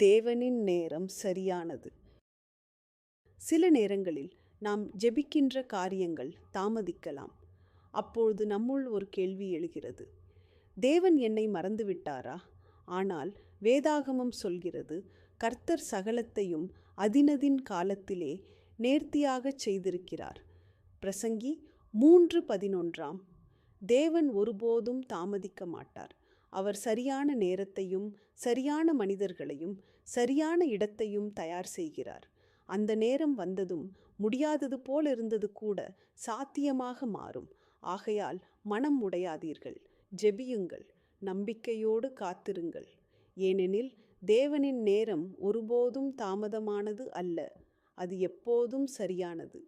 தேவனின் நேரம் சரியானது. சில நேரங்களில் நாம் ஜெபிக்கின்ற காரியங்கள் தாமதிக்கலாம். அப்பொழுது நம்முள் ஒரு கேள்வி எழுகிறது. தேவன் என்னை மறந்துவிட்டாரா? ஆனால் வேதாகமம் சொல்கிறது, கர்த்தர் சகலத்தையும் அதினதின் காலத்திலே நேர்த்தியாகச் செய்திருக்கிறார். பிரசங்கி 3:11. தேவன் ஒருபோதும் தாமதிக்க மாட்டார். அவர் சரியான நேரத்தையும் சரியான மனிதர்களையும் சரியான இடத்தையும் தயார் செய்கிறார். அந்த நேரம் வந்ததும் முடியாதது போல் இருந்தது கூட சாத்தியமாக மாறும். ஆகையால் மனம் உடையாதீர்கள், ஜெபியுங்கள், நம்பிக்கையோடு காத்திருங்கள். ஏனெனில் தேவனின் நேரம் ஒருபோதும் தாமதமானது அல்ல, அது எப்போதும் சரியானது.